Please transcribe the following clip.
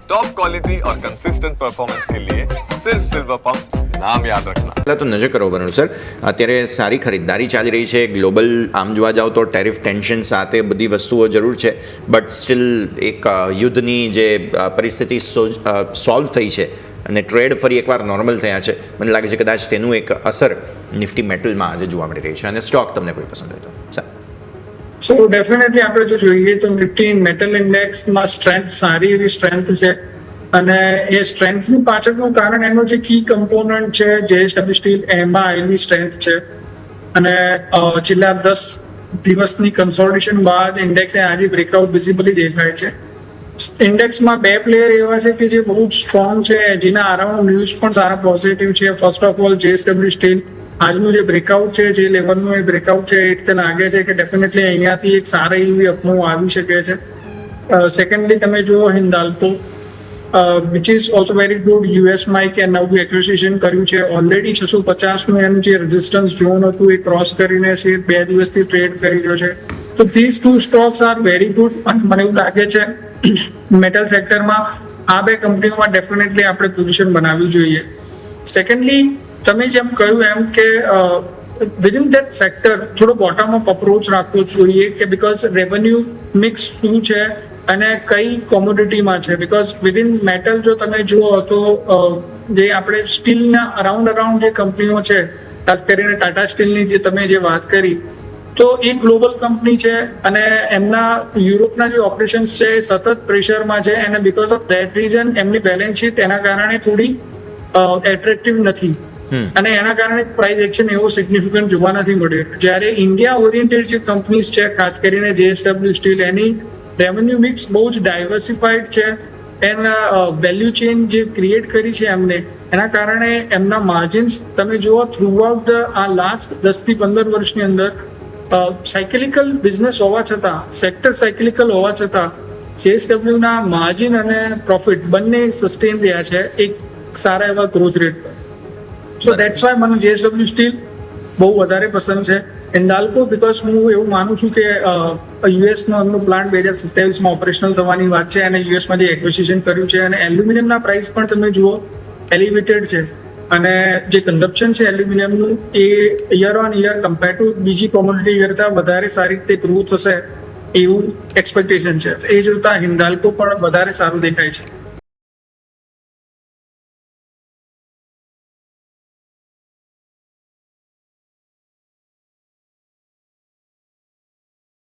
Top quality और consistent performance के लिए सिर्फ सिल्वर पंप नाम याद रखना। પહેલાં તો નજર કરો વરુણ સર, અત્યારે સારી ખરીદદારી ચાલી રહી છે. ગ્લોબલ આમ જોવા જાઓ તો ટેરિફ ટેન્શન સાથે બધી વસ્તુઓ જરૂર છે, બટ સ્ટીલ એક યુદ્ધની જે પરિસ્થિતિ સોલ્વ થઈ છે અને ટ્રેડ ફરી એકવાર નોર્મલ થયા છે. મને લાગે છે કદાચ તેનું એક અસર નિફ્ટી મેટલમાં આજે જોવા મળી રહી છે. અને સ્ટોક તમને કોઈ પસંદ હોય તો સર? સો ડેફિનેટલી આપણે જો જોઈએ તો નિફ્ટી મેટલ ઇન્ડેક્સમાં સ્ટ્રેન્થ, સારી એવી સ્ટ્રેન્થ છે. અને એ સ્ટ્રેન્થની પાછળનું કારણ એનો જે કી કમ્પોનન્ટ છે જેએસડબલ્યુ સ્ટીલ, એમાં એની સ્ટ્રેન્થ છે. અને છેલ્લા 10 દિવસની કન્સોલિડેશન બાદ ઇન્ડેક્સે આજે બ્રેકઆઉટ વિઝિબલી દેખાય છે. ઇન્ડેક્સમાં બે પ્લેયર એવા છે કે જે બહુ જ સ્ટ્રોંગ છે, જેના અરાઉન્ડ ન્યૂઝ પણ સારા પોઝિટિવ છે. First of all JSW steel, આજનું જે બ્રેકઆઉટ છે, જે લેવલનું એ બ્રેકઆઉટ છે, એ રીતે લાગે છે કે ડેફિનેટલી અહીંયાથી એક સારી એવી અપમૂવ આવી શકે છે. સેકન્ડલી તમે જુઓ Hindalco, which is also very good. યુએસમાં એક નવું એક્વિઝિશન કર્યું છે. ઓલરેડી 650નું એનું જે રેઝિસ્ટન્સ ઝોન હતું એ ક્રોસ કરીને 2 દિવસથી ટ્રેડ કરી રહ્યો છે. તો this two stocks are very good. અને મને એવું લાગે છે મેટલ સેક્ટરમાં આ બે કંપનીઓમાં ડેફિનેટલી આપણે પોઝિશન બનાવવી જોઈએ. સેકન્ડલી, તમે જેમ કહ્યું એમ કે વિધિન ધેટ સેક્ટર થોડો બોટમ અપ અપ્રોચ રાખવો જોઈએ કે બીકોઝ રેવન્યુ મિક્સ શું છે અને કઈ કોમોડિટીમાં છે. બીકોઝ વિધિન મેટલ જો તમે જુઓ તો જે આપણે સ્ટીલના અરાઉન્ડ જે કંપનીઓ છે, ખાસ કરીને ટાટા સ્ટીલની જે તમે જે વાત કરી, તો એ ગ્લોબલ કંપની છે અને એમના યુરોપના જે ઓપરેશન્સ છે એ સતત પ્રેશરમાં છે. અને બીકોઝ ઓફ ધેટ રીઝન એમની બેલેન્સ શીટ એના કારણે થોડી એટ્રેક્ટિવ નથી. અને એના કારણે પ્રાઇસ એક્શન એવો સિગ્નિફિકન્ટ જોવા નથી મળ્યો. જ્યારે ઇન્ડિયા ઓરિએન્ટેડ જે કંપનીઝ છે, ખાસ કરીને જેએસડબલ્યુ સ્ટીલ, એની રેવન્યુ મિક્સ બહુ જ ડાયવર્સિફાઈડ છે. એના વેલ્યુ ચેઇન જે ક્રિએટ કરી છે એમને, એના કારણે એમના માર્જિન્સ તમે જુઓ થ્રુઆઉટ આ લાસ્ટ 10 થી 15 વર્ષની અંદર સાયકલિકલ બિઝનેસ હોવા છતાં, સેક્ટર સાયકલિકલ હોવા છતાં, જેએસડબલ્યુના માર્જિન અને પ્રોફિટ બંને સસ્ટેન રહ્યા છે એક સારા એવા ગ્રોથ રેટ પર. સો દેટ્સ વાય મને જેએસડબલ્યુ સ્ટીલ બહુ વધારે પસંદ છે. હિન્દાલ્કો, બીકોઝ હું એવું માનું છું કે યુએસનો એમનો પ્લાન્ટ 2027માં ઓપરેશનલ થવાની વાત છે અને યુએસમાં જે એક્વિઝિશન કર્યું છે, અને એલ્યુમિનિયમના પ્રાઇસ પણ તમે જુઓ એલિવેટેડ છે. અને જે કન્ઝપ્શન છે એલ્યુમિનિયમનું એ year on year compare to બીજી કોમોડિટી કરતાં વધારે સારી રીતે ગ્રો થશે એવું એક્સપેક્ટેશન છે. એ જોતા હિન્દાલ્કો પણ વધારે સારું દેખાય છે.